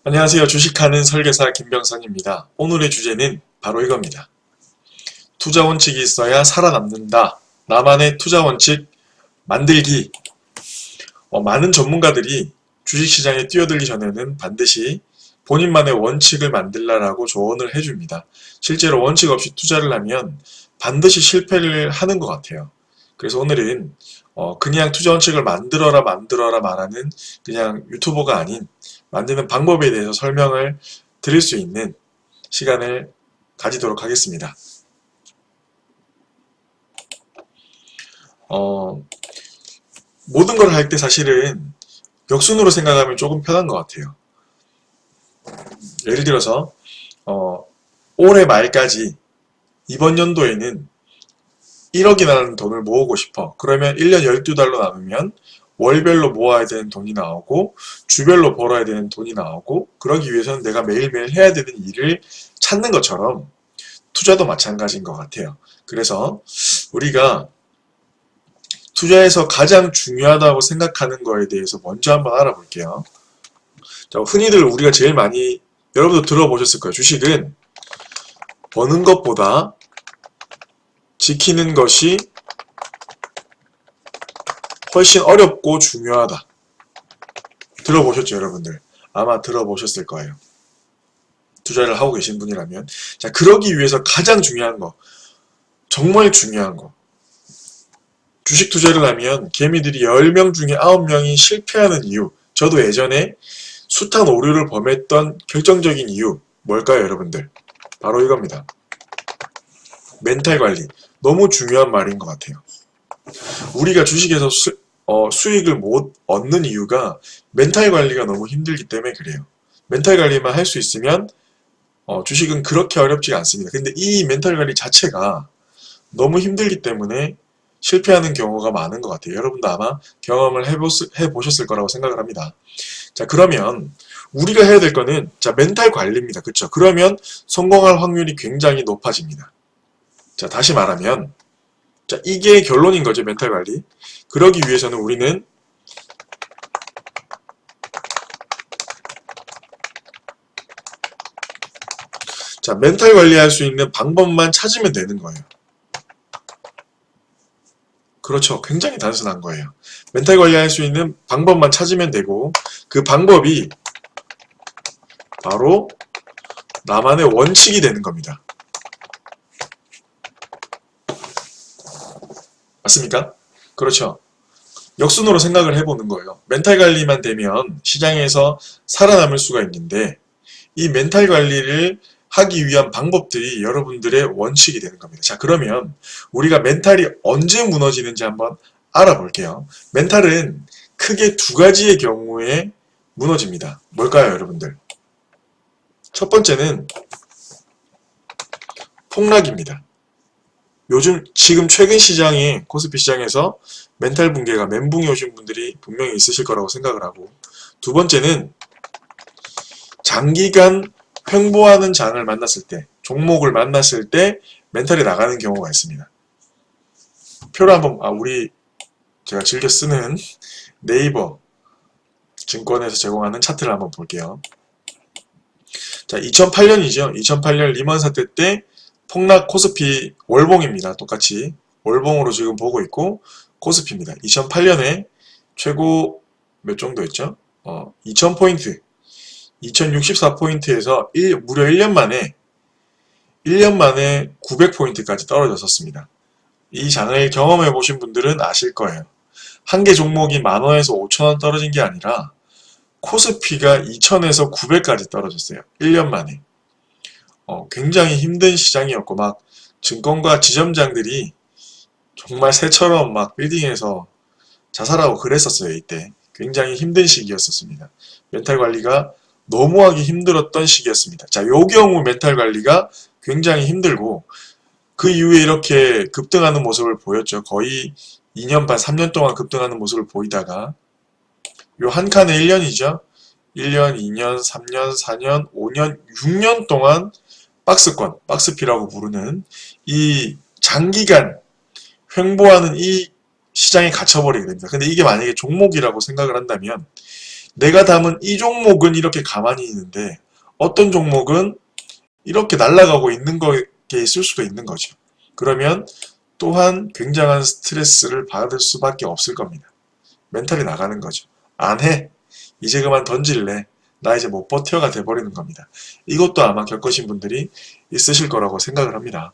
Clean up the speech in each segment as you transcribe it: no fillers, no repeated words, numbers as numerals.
안녕하세요. 주식하는 설계사 김병선입니다. 오늘의 주제는 바로 이겁니다. 투자 원칙이 있어야 살아남는다. 나만의 투자 원칙 만들기. 많은 전문가들이 주식시장에 뛰어들기 전에는 반드시 본인만의 원칙을 만들라라고 조언을 해줍니다. 실제로 원칙 없이 투자를 하면 반드시 실패를 하는 것 같아요. 그래서 오늘은 그냥 투자 원칙을 만들어라 말하는 그냥 유튜버가 아닌 만드는 방법에 대해서 설명을 드릴 수 있는 시간을 가지도록 하겠습니다. 모든 걸 할 때 사실은 역순으로 생각하면 조금 편한 것 같아요. 예를 들어서 올해 말까지 이번 연도에는 1억이라는 돈을 모으고 싶어. 그러면 1년 12달로 나누면 월별로 모아야 되는 돈이 나오고 주별로 벌어야 되는 돈이 나오고, 그러기 위해서는 내가 매일매일 해야 되는 일을 찾는 것처럼 투자도 마찬가지인 것 같아요. 그래서 우리가 투자에서 가장 중요하다고 생각하는 거에 대해서 먼저 한번 알아볼게요. 자, 흔히들 우리가 제일 많이 여러분도 들어보셨을 거예요. 주식은 버는 것보다 지키는 것이 훨씬 어렵고 중요하다. 들어보셨죠, 여러분들? 아마 들어보셨을 거예요. 투자를 하고 계신 분이라면. 자, 그러기 위해서 가장 중요한 거, 정말 중요한 거. 주식 투자를 하면 개미들이 10명 중에 9명이 실패하는 이유. 저도 예전에 숱한 오류를 범했던 결정적인 이유. 뭘까요, 여러분들? 바로 이겁니다. 멘탈 관리. 너무 중요한 말인 것 같아요. 우리가 주식에서 수익을 못 얻는 이유가 멘탈 관리가 너무 힘들기 때문에 그래요. 멘탈 관리만 할 수 있으면 주식은 그렇게 어렵지가 않습니다. 근데 이 멘탈 관리 자체가 너무 힘들기 때문에 실패하는 경우가 많은 것 같아요. 여러분도 아마 경험을 해보셨을 거라고 생각을 합니다. 자, 그러면 우리가 해야 될 거는 멘탈 관리입니다. 그렇죠? 그러면 성공할 확률이 굉장히 높아집니다. 자, 다시 말하면 이게 결론인 거죠, 멘탈 관리. 그러기 위해서는 우리는 멘탈 관리할 수 있는 방법만 찾으면 되는 거예요. 그렇죠. 굉장히 단순한 거예요. 멘탈 관리할 수 있는 방법만 찾으면 되고, 그 방법이 바로 나만의 원칙이 되는 겁니다. 맞습니까? 그렇죠. 역순으로 생각을 해보는 거예요. 멘탈 관리만 되면 시장에서 살아남을 수가 있는데, 이 멘탈 관리를 하기 위한 방법들이 여러분들의 원칙이 되는 겁니다. 자, 그러면 우리가 멘탈이 언제 무너지는지 한번 알아볼게요. 멘탈은 크게 두 가지의 경우에 무너집니다. 뭘까요, 여러분들? 첫 번째는 폭락입니다. 지금 최근 시장에, 코스피 시장에서 멘탈 붕괴가 멘붕이 오신 분들이 분명히 있으실 거라고 생각을 하고, 두 번째는 장기간 횡보하는 장을 만났을 때, 종목을 만났을 때 멘탈이 나가는 경우가 있습니다. 표를 한번, 제가 즐겨 쓰는 네이버 증권에서 제공하는 차트를 한번 볼게요. 자, 2008년이죠. 2008년 리먼 사태 때 폭락 코스피 월봉입니다. 똑같이 월봉으로 지금 보고 있고 코스피입니다. 2008년에 최고 몇 정도 했죠? 2000포인트, 2064포인트에서 무려 1년 만에 900포인트까지 떨어졌었습니다. 이 장을 경험해 보신 분들은 아실 거예요. 한 개 종목이 10,000원에서 5,000원 떨어진 게 아니라 코스피가 2,000에서 900까지 떨어졌어요. 1년 만에. 굉장히 힘든 시장이었고, 막 증권가 지점장들이 정말 새처럼 막 빌딩에서 자살하고 그랬었어요. 이때 굉장히 힘든 시기였었습니다. 멘탈 관리가 너무하기 힘들었던 시기였습니다. 자, 요 경우 멘탈 관리가 굉장히 힘들고, 그 이후에 이렇게 급등하는 모습을 보였죠. 거의 2년 반, 3년 동안 급등하는 모습을 보이다가 요 한 칸에 1년이죠. 1년, 2년, 3년, 4년, 5년, 6년 동안 박스피라고 부르는 이 장기간 횡보하는 이 시장에 갇혀버리게 됩니다. 근데 이게 만약에 종목이라고 생각을 한다면 내가 담은 이 종목은 이렇게 가만히 있는데 어떤 종목은 이렇게 날아가고 있는 게 있을 수도 있는 거죠. 그러면 또한 굉장한 스트레스를 받을 수밖에 없을 겁니다. 멘탈이 나가는 거죠. 안 해. 이제 그만 던질래. 나 이제 못 버텨가 돼버리는 겁니다. 이것도 아마 겪으신 분들이 있으실 거라고 생각을 합니다.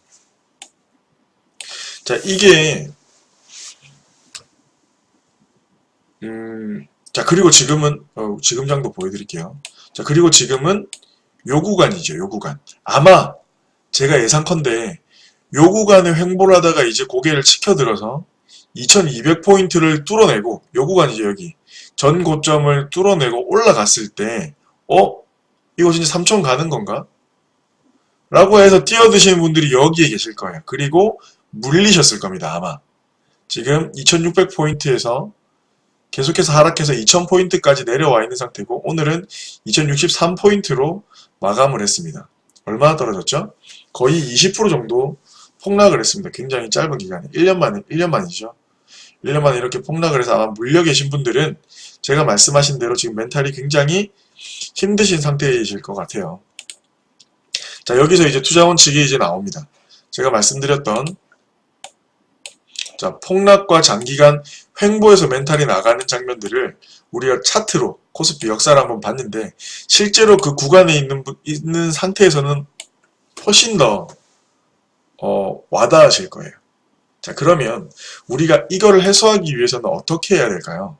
자, 이게 자, 그리고 지금은 지금 장도 보여드릴게요. 자, 그리고 지금은 요 구간이죠. 요 구간. 아마 제가 예상컨대 요 구간에 횡보를 하다가 이제 고개를 치켜들어서 2200포인트를 뚫어내고, 요 구간이죠. 여기 전 고점을 뚫어내고 올라갔을 때 이거 진짜 3000 가는 건가? 라고 해서 뛰어드시는 분들이 여기에 계실 거예요. 그리고 물리셨을 겁니다. 아마 지금 2600포인트에서 계속해서 하락해서 2000포인트까지 내려와 있는 상태고, 오늘은 2063포인트로 마감을 했습니다. 얼마나 떨어졌죠? 거의 20% 정도 폭락을 했습니다. 굉장히 짧은 기간에 1년 만이죠. 1년 만에 이렇게 폭락을 해서 아마 물려 계신 분들은 제가 말씀하신 대로 지금 멘탈이 굉장히 힘드신 상태이실 것 같아요. 자, 여기서 이제 투자 원칙이 이제 나옵니다. 제가 말씀드렸던, 자, 폭락과 장기간 횡보에서 멘탈이 나가는 장면들을 우리가 차트로 코스피 역사를 한번 봤는데, 실제로 그 구간에 있는 상태에서는 훨씬 더 와닿으실 거예요. 자, 그러면 우리가 이걸 해소하기 위해서는 어떻게 해야 될까요?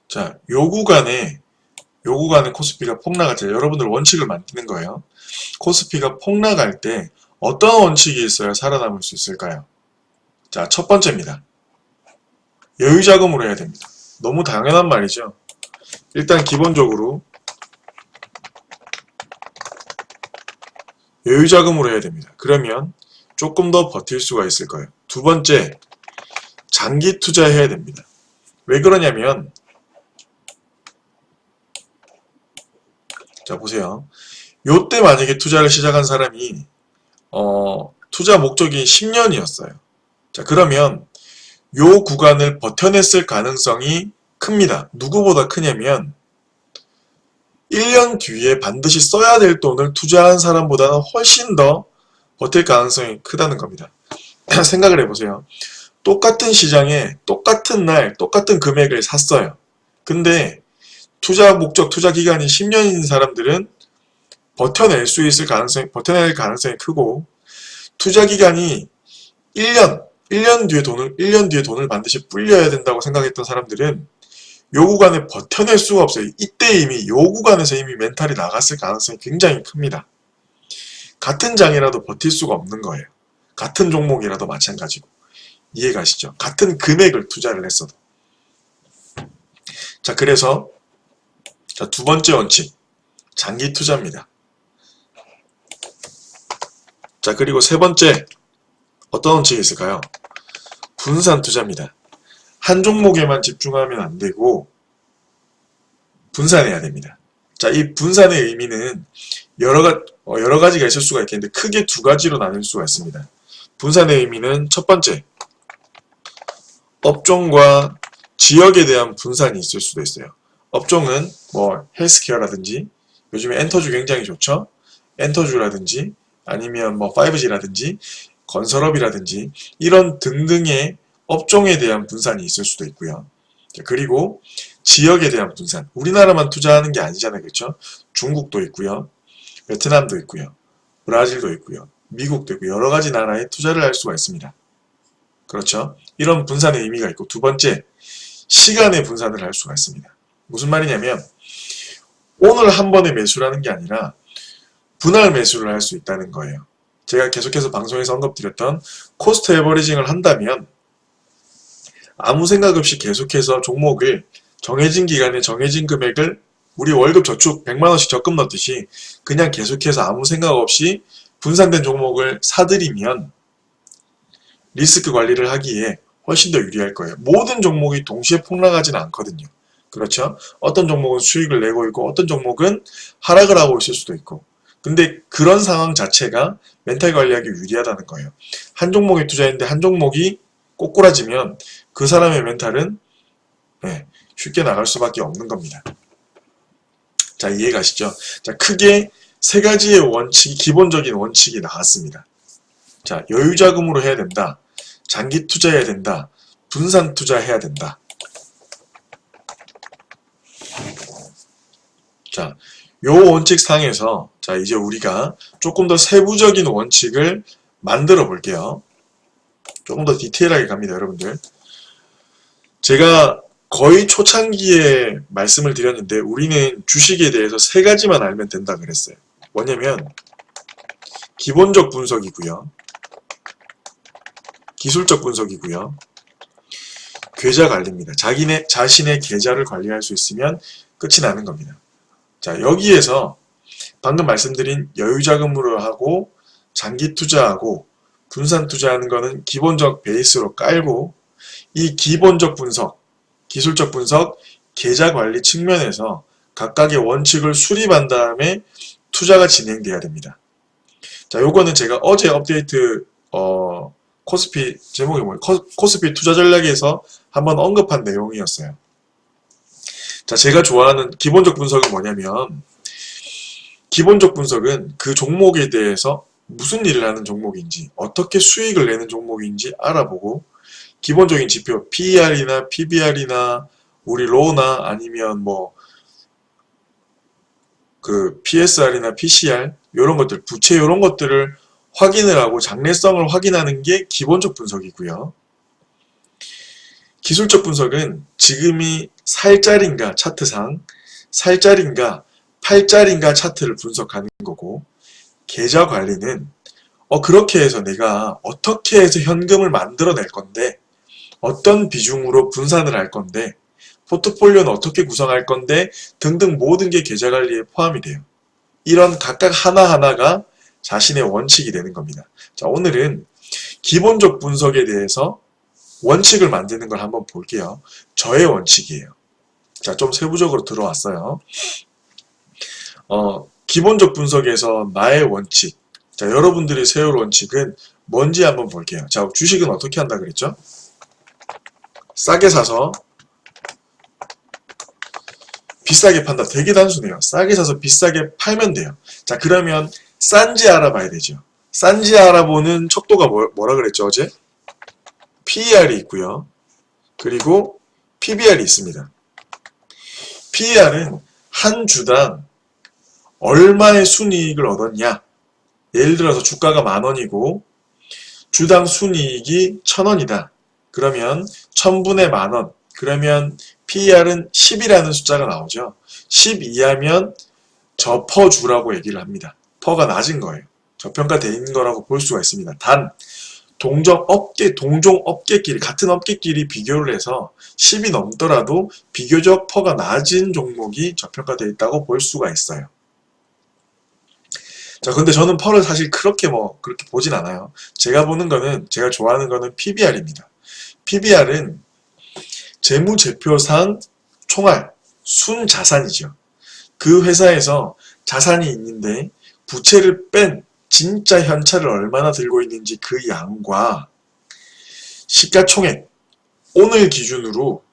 자, 요 구간에 코스피가 폭락할 때 여러분들 원칙을 만드는 거예요. 코스피가 폭락할 때 어떤 원칙이 있어야 살아남을 수 있을까요? 자, 첫 번째입니다. 여유자금으로 해야 됩니다. 너무 당연한 말이죠. 일단 기본적으로 여유자금으로 해야 됩니다. 그러면 조금 더 버틸 수가 있을 거예요. 두 번째, 장기 투자해야 됩니다. 왜 그러냐면, 자, 보세요. 요때 만약에 투자를 시작한 사람이 투자 목적이 10년이었어요. 자, 그러면 요 구간을 버텨냈을 가능성이 큽니다. 누구보다 크냐면 1년 뒤에 반드시 써야 될 돈을 투자한 사람보다는 훨씬 더 버틸 가능성이 크다는 겁니다. 생각을 해보세요. 똑같은 시장에 똑같은 날 똑같은 금액을 샀어요. 근데 투자 목적, 투자 기간이 10년인 사람들은 버텨낼 가능성이 크고, 투자 기간이 1년 뒤에 돈을 반드시 불려야 된다고 생각했던 사람들은 요 구간에 버텨낼 수가 없어요. 이때 이미 요 구간에서 이미 멘탈이 나갔을 가능성이 굉장히 큽니다. 같은 장이라도 버틸 수가 없는 거예요. 같은 종목이라도 마찬가지고. 이해가시죠? 같은 금액을 투자를 했어도. 자, 그래서 두 번째 원칙, 장기 투자입니다. 자, 그리고 세 번째, 어떤 원칙이 있을까요? 분산 투자입니다. 한 종목에만 집중하면 안 되고 분산해야 됩니다. 자, 이 분산의 의미는 여러 가지가 있을 수가 있겠는데 크게 두 가지로 나눌 수가 있습니다. 분산의 의미는 첫 번째, 업종과 지역에 대한 분산이 있을 수도 있어요. 업종은 뭐 헬스케어라든지, 요즘에 엔터주 굉장히 좋죠. 엔터주라든지 아니면 뭐 5G라든지 건설업이라든지 이런 등등의 업종에 대한 분산이 있을 수도 있고요. 그리고 지역에 대한 분산. 우리나라만 투자하는 게 아니잖아요. 그렇죠? 중국도 있고요. 베트남도 있고요. 브라질도 있고요. 미국도 있고 여러 가지 나라에 투자를 할 수가 있습니다. 그렇죠? 이런 분산의 의미가 있고, 두 번째, 시간의 분산을 할 수가 있습니다. 무슨 말이냐면 오늘 한 번에 매수라는 게 아니라 분할 매수를 할 수 있다는 거예요. 제가 계속해서 방송에서 언급드렸던 코스트 에버리징을 한다면 아무 생각 없이 계속해서 종목을 정해진 기간에 정해진 금액을 우리 월급 저축 100만원씩 적금 넣듯이 그냥 계속해서 아무 생각 없이 분산된 종목을 사들이면 리스크 관리를 하기에 훨씬 더 유리할 거예요. 모든 종목이 동시에 폭락하지는 않거든요. 그렇죠? 어떤 종목은 수익을 내고 있고 어떤 종목은 하락을 하고 있을 수도 있고, 근데 그런 상황 자체가 멘탈 관리하기 유리하다는 거예요. 한 종목에 투자했는데 한 종목이 꼬꾸라지면 그 사람의 멘탈은 쉽게 나갈 수밖에 없는 겁니다. 자, 이해가시죠? 자, 크게 세 가지의 원칙이, 기본적인 원칙이 나왔습니다. 자, 여유자금으로 해야 된다. 장기 투자해야 된다. 분산 투자해야 된다. 자, 요 원칙 상에서 자, 이제 우리가 조금 더 세부적인 원칙을 만들어 볼게요. 조금 더 디테일하게 갑니다, 여러분들. 제가 거의 초창기에 말씀을 드렸는데 우리는 주식에 대해서 세 가지만 알면 된다 그랬어요. 뭐냐면 기본적 분석이고요. 기술적 분석이고요. 계좌 관리입니다. 자신의 계좌를 관리할 수 있으면 끝이 나는 겁니다. 자, 여기에서 방금 말씀드린 여유자금으로 하고 장기 투자하고 분산 투자하는 거는 기본적 베이스로 깔고 이 기본적 분석, 기술적 분석, 계좌 관리 측면에서 각각의 원칙을 수립한 다음에 투자가 진행돼야 됩니다. 자, 요거는 제가 어제 업데이트 코스피 제목이 뭐예요? 코스피 투자 전략에서 한번 언급한 내용이었어요. 자, 제가 좋아하는 기본적 분석은 뭐냐면 기본적 분석은 그 종목에 대해서 무슨 일을 하는 종목인지 어떻게 수익을 내는 종목인지 알아보고 기본적인 지표 PER이나 PBR이나 우리 로우나 아니면 뭐 그 PSR이나 PCR 이런 것들 부채 이런 것들을 확인을 하고 장래성을 확인하는 게 기본적 분석이고요. 기술적 분석은 지금이 살짜린가 차트상 살짜린가 팔짜린가 차트를 분석하는 거고 계좌 관리는 그렇게 해서 내가 어떻게 해서 현금을 만들어낼 건데 어떤 비중으로 분산을 할 건데 포트폴리오는 어떻게 구성할 건데 등등 모든 게 계좌 관리에 포함이 돼요. 이런 각각 하나하나가 자신의 원칙이 되는 겁니다. 자, 오늘은 기본적 분석에 대해서 원칙을 만드는 걸 한번 볼게요. 저의 원칙이에요. 자, 좀 세부적으로 들어왔어요. 기본적 분석에서 나의 원칙. 자, 여러분들이 세울 원칙은 뭔지 한번 볼게요. 자, 주식은 어떻게 한다 그랬죠? 싸게 사서 비싸게 판다. 되게 단순해요. 싸게 사서 비싸게 팔면 돼요. 자, 그러면 싼지 알아봐야 되죠. 싼지 알아보는 척도가 뭐라 그랬죠, 어제? PER이 있고요. 그리고 PBR이 있습니다. PER은 한 주당 얼마의 순이익을 얻었냐. 예를 들어서 주가가 10,000원이고 주당 순이익이 1,000원이다. 그러면 1,000분의 10,000원. 그러면 PER은 10이라는 숫자가 나오죠. 10 이하면 저퍼주라고 얘기를 합니다. 퍼가 낮은 거예요. 저평가되어 있는 거라고 볼 수가 있습니다. 단 동종 업계끼리 같은 업계끼리 비교를 해서 10이 넘더라도 비교적 퍼가 낮은 종목이 저평가되어 있다고 볼 수가 있어요. 자, 근데 저는 퍼를 사실 그렇게 보진 않아요. 제가 좋아하는 거는 PBR입니다. PBR은 재무제표상 총알, 순자산이죠. 그 회사에서 자산이 있는데 부채를 뺀 진짜 현찰을 얼마나 들고 있는지 그 양과 시가총액, 오늘 기준으로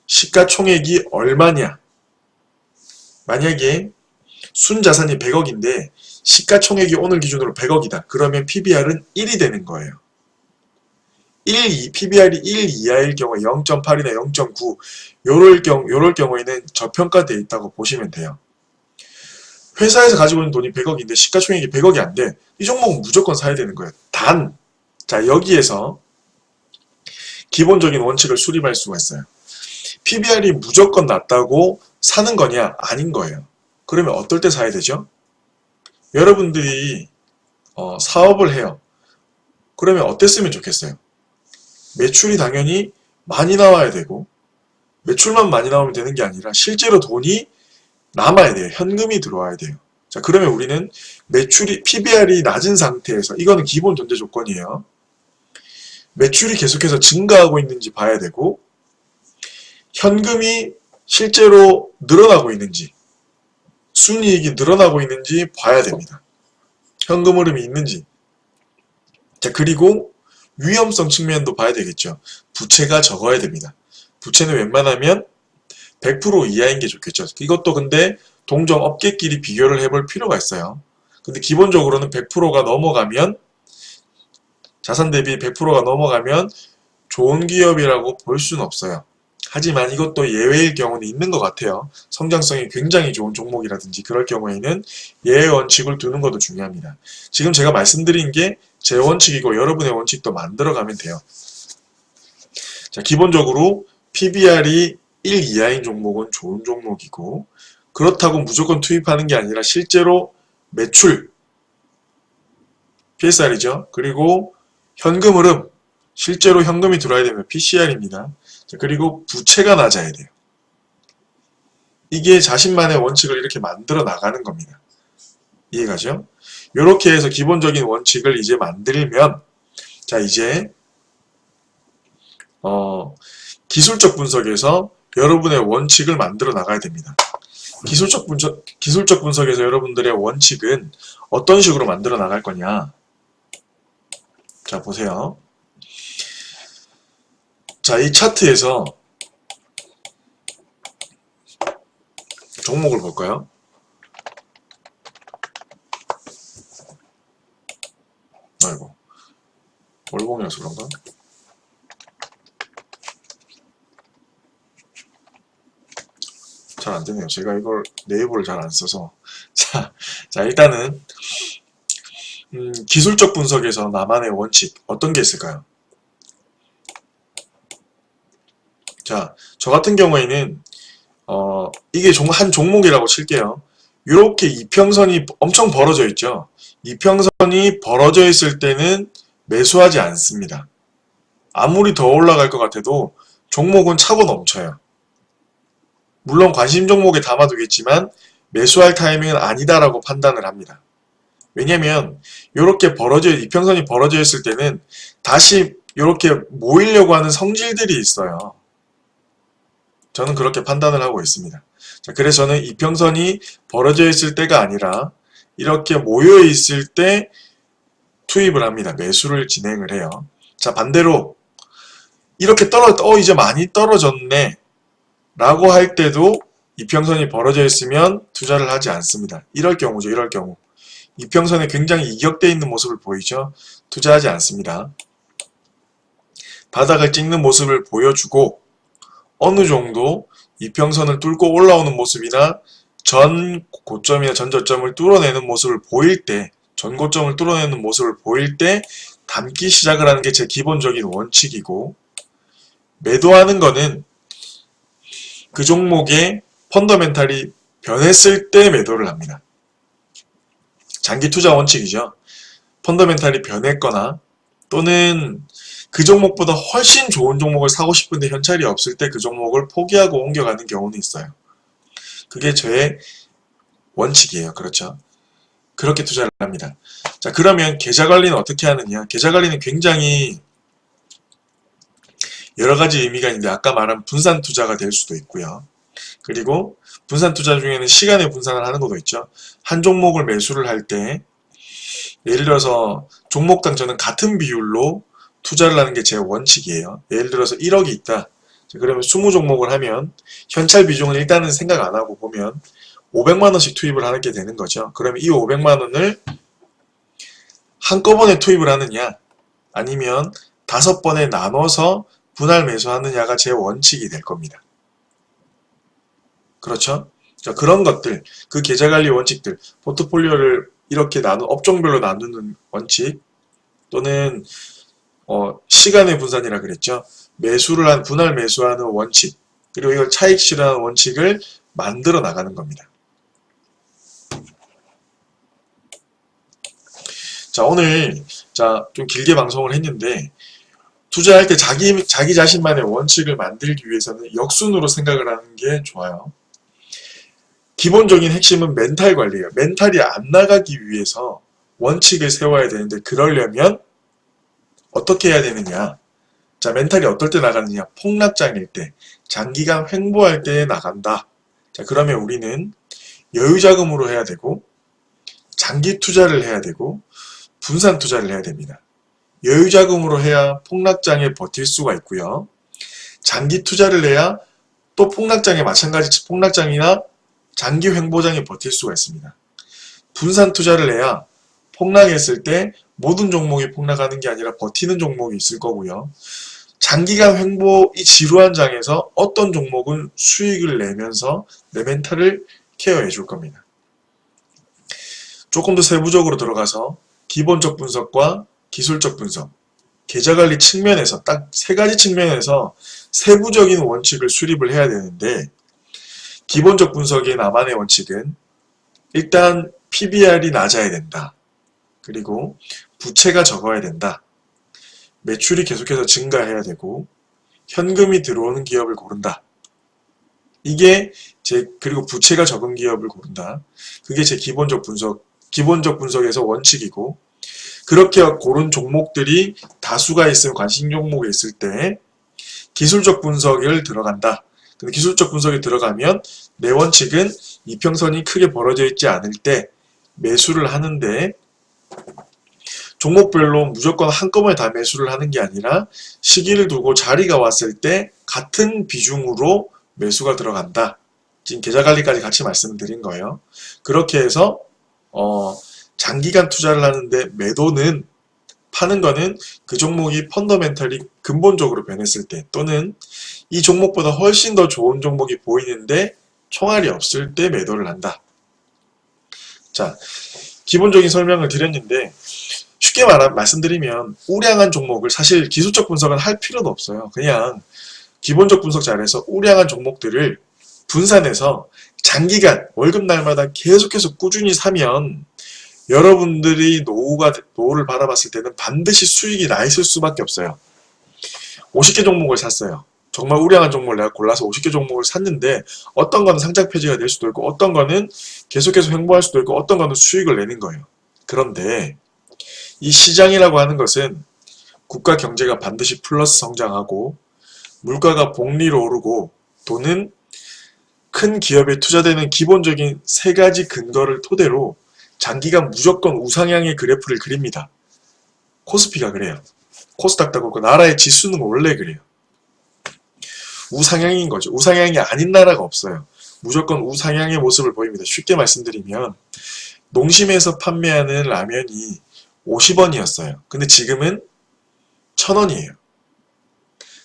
시가총액이 얼마냐. 만약에 순자산이 100억인데 시가총액이 오늘 기준으로 100억이다. 그러면 PBR은 1이 되는 거예요. PBR이 1 이하일 경우에 0.8이나 0.9 요럴 경우에는 저평가되어 있다고 보시면 돼요. 회사에서 가지고 있는 돈이 100억인데 시가총액이 100억이 안 돼. 이 종목은 무조건 사야 되는 거예요. 자, 여기에서 기본적인 원칙을 수립할 수가 있어요. PBR이 무조건 낮다고 사는 거냐? 아닌 거예요. 그러면 어떨 때 사야 되죠? 여러분들이 사업을 해요. 그러면 어땠으면 좋겠어요? 매출이 당연히 많이 나와야 되고 매출만 많이 나오면 되는 게 아니라 실제로 돈이 남아야 돼요. 현금이 들어와야 돼요. 자, 그러면 우리는 PBR이 낮은 상태에서 이거는 기본 전제 조건이에요. 매출이 계속해서 증가하고 있는지 봐야 되고 현금이 실제로 늘어나고 있는지 순이익이 늘어나고 있는지 봐야 됩니다. 현금 흐름이 있는지. 자, 그리고 위험성 측면도 봐야 되겠죠. 부채가 적어야 됩니다. 부채는 웬만하면 100% 이하인 게 좋겠죠. 이것도 근데 동종 업계끼리 비교를 해볼 필요가 있어요. 근데 기본적으로는 100%가 넘어가면, 자산 대비 100%가 넘어가면 좋은 기업이라고 볼 수는 없어요. 하지만 이것도 예외일 경우는 있는 것 같아요. 성장성이 굉장히 좋은 종목이라든지 그럴 경우에는 예외 원칙을 두는 것도 중요합니다. 지금 제가 말씀드린 게 제 원칙이고 여러분의 원칙도 만들어가면 돼요. 자, 기본적으로 PBR이 1 이하인 종목은 좋은 종목이고, 그렇다고 무조건 투입하는 게 아니라 실제로 매출, PSR이죠. 그리고 현금 흐름, 실제로 현금이 들어와야 되면 PCR입니다. 그리고 부채가 낮아야 돼요. 이게 자신만의 원칙을 이렇게 만들어 나가는 겁니다. 이해가죠? 이렇게 해서 기본적인 원칙을 이제 만들면, 자, 이제 기술적 분석에서 여러분의 원칙을 만들어 나가야 됩니다. 기술적 분석에서 여러분들의 원칙은 어떤 식으로 만들어 나갈 거냐? 자, 보세요. 자, 이 차트에서 종목을 볼까요? 아이고, 월봉이라서 그런가? 잘 안되네요. 제가 이걸 네이버를 잘 안 써서. 자, 일단은 기술적 분석에서 나만의 원칙 어떤 게 있을까요? 자, 저 같은 경우에는 이게 한 종목이라고 칠게요. 이렇게 이평선이 엄청 벌어져 있죠. 이평선이 벌어져 있을 때는 매수하지 않습니다. 아무리 더 올라갈 것 같아도 종목은 차고 넘쳐요. 물론 관심 종목에 담아두겠지만 매수할 타이밍은 아니다라고 판단을 합니다. 왜냐면 이렇게 이평선이 벌어져 있을 때는 다시 이렇게 모이려고 하는 성질들이 있어요. 저는 그렇게 판단을 하고 있습니다. 자, 그래서 저는 이평선이 벌어져 있을 때가 아니라 이렇게 모여 있을 때 투입을 합니다. 매수를 진행을 해요. 자, 반대로 이렇게 이제 많이 떨어졌네 라고 할 때도 이평선이 벌어져 있으면 투자를 하지 않습니다. 이럴 경우죠. 이럴 경우 이평선에 굉장히 이격되어 있는 모습을 보이죠. 투자하지 않습니다. 바닥을 찍는 모습을 보여주고 어느 정도 이평선을 뚫고 올라오는 모습이나 전 고점이나 전 저점을 뚫어내는 모습을 보일 때, 전 고점을 뚫어내는 모습을 보일 때 담기 시작을 하는 게 제 기본적인 원칙이고, 매도하는 거는 그 종목의 펀더멘탈이 변했을 때 매도를 합니다. 장기 투자 원칙이죠. 펀더멘탈이 변했거나 또는 그 종목보다 훨씬 좋은 종목을 사고 싶은데 현찰이 없을 때 그 종목을 포기하고 옮겨가는 경우는 있어요. 그게 저의 원칙이에요. 그렇죠? 그렇게 투자를 합니다. 자, 그러면 계좌관리는 어떻게 하느냐? 계좌관리는 굉장히 여러가지 의미가 있는데 아까 말한 분산 투자가 될 수도 있고요. 그리고 분산 투자 중에는 시간의 분산을 하는 것도 있죠. 한 종목을 매수를 할 때 예를 들어서 종목당 저는 같은 비율로 투자를 하는 게 제 원칙이에요. 예를 들어서 1억이 있다. 그러면 20종목을 하면 현찰 비중은 일단은 생각 안 하고 보면 500만원씩 투입을 하게 되는 거죠. 그러면 이 500만원을 한꺼번에 투입을 하느냐 아니면 5번에 나눠서 분할 매수하느냐가 제 원칙이 될 겁니다. 그렇죠? 자, 그런 것들, 그 계좌관리 원칙들, 포트폴리오를 이렇게 업종별로 나누는 원칙 또는 시간의 분산이라 그랬죠. 분할 매수하는 원칙, 그리고 이걸 차익 실현하는 원칙을 만들어 나가는 겁니다. 자, 오늘 좀 길게 방송을 했는데 투자할 때 자기 자신만의 원칙을 만들기 위해서는 역순으로 생각을 하는 게 좋아요. 기본적인 핵심은 멘탈 관리예요. 멘탈이 안 나가기 위해서 원칙을 세워야 되는데 그러려면 어떻게 해야 되느냐? 자, 멘탈이 어떨 때 나가느냐? 폭락장일 때, 장기간 횡보할 때 나간다. 자, 그러면 우리는 여유자금으로 해야 되고 장기 투자를 해야 되고 분산 투자를 해야 됩니다. 여유자금으로 해야 폭락장에 버틸 수가 있고요. 장기 투자를 해야 또 폭락장에 마찬가지 폭락장이나 장기 횡보장에 버틸 수가 있습니다. 분산 투자를 해야 폭락했을 때 모든 종목이 폭락하는 게 아니라 버티는 종목이 있을 거고요. 장기간 횡보이 지루한 장에서 어떤 종목은 수익을 내면서 내 멘탈을 케어해 줄 겁니다. 조금 더 세부적으로 들어가서 기본적 분석과 기술적 분석, 계좌관리 측면에서 딱 세 가지 측면에서 세부적인 원칙을 수립을 해야 되는데, 기본적 분석의 나만의 원칙은 일단 PBR이 낮아야 된다. 그리고 부채가 적어야 된다. 매출이 계속해서 증가해야 되고 현금이 들어오는 기업을 고른다. 그리고 부채가 적은 기업을 고른다. 그게 제 기본적 분석에서 원칙이고, 그렇게 고른 종목들이 다수가 있으면 관심 종목에 있을 때 기술적 분석을 들어간다. 근데 기술적 분석이 들어가면 내 원칙은 이평선이 크게 벌어져 있지 않을 때 매수를 하는데, 종목별로 무조건 한꺼번에 다 매수를 하는 게 아니라 시기를 두고 자리가 왔을 때 같은 비중으로 매수가 들어간다. 지금 계좌관리까지 같이 말씀드린 거예요. 그렇게 해서 장기간 투자를 하는데 매도는, 파는 거는 그 종목이 펀더멘털이 근본적으로 변했을 때, 또는 이 종목보다 훨씬 더 좋은 종목이 보이는데 총알이 없을 때 매도를 한다. 자, 기본적인 설명을 드렸는데 쉽게 말씀드리면 우량한 종목을, 사실 기술적 분석은 할 필요도 없어요. 그냥 기본적 분석 잘해서 우량한 종목들을 분산해서 장기간 월급날마다 계속해서 꾸준히 사면 여러분들이 노후를 바라봤을 때는 반드시 수익이 나 있을 수밖에 없어요. 50개 종목을 샀어요. 정말 우량한 종목을 내가 골라서 50개 종목을 샀는데, 어떤 거는 상장 폐지가 될 수도 있고 어떤 거는 계속해서 횡보할 수도 있고 어떤 거는 수익을 내는 거예요. 그런데 이 시장이라고 하는 것은 국가 경제가 반드시 플러스 성장하고 물가가 복리로 오르고 돈은 큰 기업에 투자되는 기본적인 세 가지 근거를 토대로 장기간 무조건 우상향의 그래프를 그립니다. 코스피가 그래요. 코스닥도 그렇고 나라의 지수는 원래 그래요. 우상향인 거죠. 우상향이 아닌 나라가 없어요. 무조건 우상향의 모습을 보입니다. 쉽게 말씀드리면 농심에서 판매하는 라면이 50원이었어요. 근데 지금은 1000원이에요.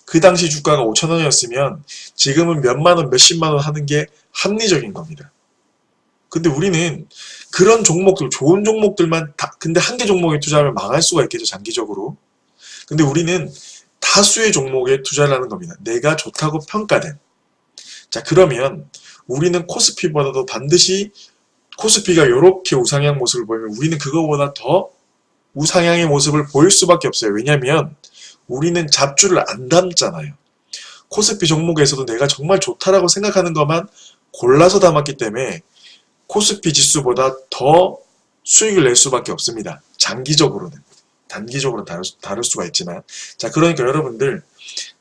그 당시 주가가 5000원이었으면 지금은 몇만원, 몇십만원 하는 게 합리적인 겁니다. 근데 우리는 그런 종목들, 좋은 종목들만 근데 한 개 종목에 투자하면 망할 수가 있겠죠, 장기적으로. 근데 우리는 다수의 종목에 투자를 하는 겁니다. 내가 좋다고 평가된. 자, 그러면 우리는 코스피보다도 반드시, 코스피가 이렇게 우상향 모습을 보이면 우리는 그거보다 더 우상향의 모습을 보일 수밖에 없어요. 왜냐면 우리는 잡주를 안 담잖아요. 코스피 종목에서도 내가 정말 좋다라고 생각하는 것만 골라서 담았기 때문에 코스피 지수보다 더 수익을 낼 수밖에 없습니다. 장기적으로는. 단기적으로는 다를 수가 있지만. 자, 그러니까 여러분들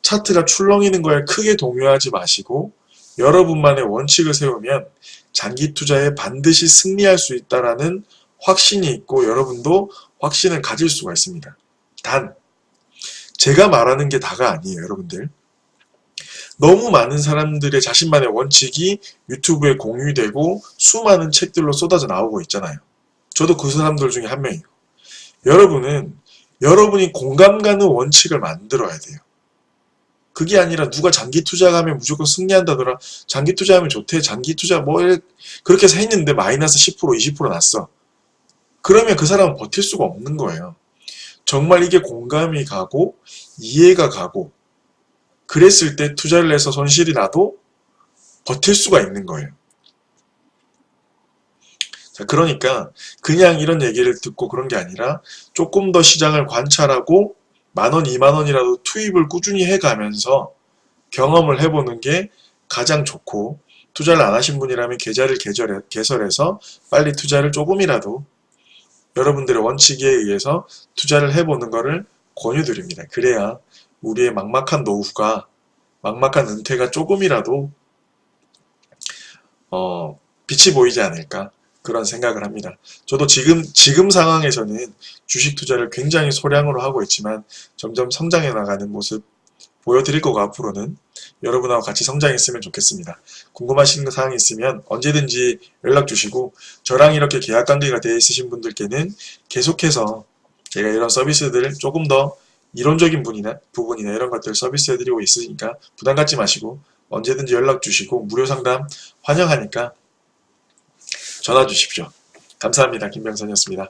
차트가 출렁이는 거에 크게 동요하지 마시고 여러분만의 원칙을 세우면 장기 투자에 반드시 승리할 수 있다라는 확신이 있고 여러분도 확신을 가질 수가 있습니다. 단, 제가 말하는 게 다가 아니에요, 여러분들. 너무 많은 사람들의 자신만의 원칙이 유튜브에 공유되고 수많은 책들로 쏟아져 나오고 있잖아요. 저도 그 사람들 중에 한 명이고. 여러분이 공감 가는 원칙을 만들어야 돼요. 그게 아니라 누가 장기 투자하면 무조건 승리한다더라. 장기 투자하면 좋대. 장기 투자 그렇게 해서 했는데 마이너스 10%, 20% 났어. 그러면 그 사람은 버틸 수가 없는 거예요. 정말 이게 공감이 가고 이해가 가고 그랬을 때 투자를 해서 손실이 나도 버틸 수가 있는 거예요. 자, 그러니까 그냥 이런 얘기를 듣고 그런 게 아니라 조금 더 시장을 관찰하고 10,000원, 20,000원이라도 투입을 꾸준히 해가면서 경험을 해보는 게 가장 좋고, 투자를 안 하신 분이라면 계좌를 개설해서 빨리 투자를 조금이라도 여러분들의 원칙에 의해서 투자를 해보는 것을 권유드립니다. 그래야 우리의 막막한 노후가, 막막한 은퇴가 조금이라도 빛이 보이지 않을까. 그런 생각을 합니다. 저도 지금 상황에서는 주식 투자를 굉장히 소량으로 하고 있지만 점점 성장해 나가는 모습 보여드릴 거고 앞으로는 여러분하고 같이 성장했으면 좋겠습니다. 궁금하신 사항이 있으면 언제든지 연락 주시고 저랑 이렇게 계약 관계가 되어 있으신 분들께는 계속해서 제가 이런 서비스들을 조금 더 이론적인 부분이나 이런 것들 서비스해드리고 있으니까 부담 갖지 마시고 언제든지 연락 주시고 무료 상담 환영하니까 전화 주십시오. 감사합니다. 김병선이었습니다.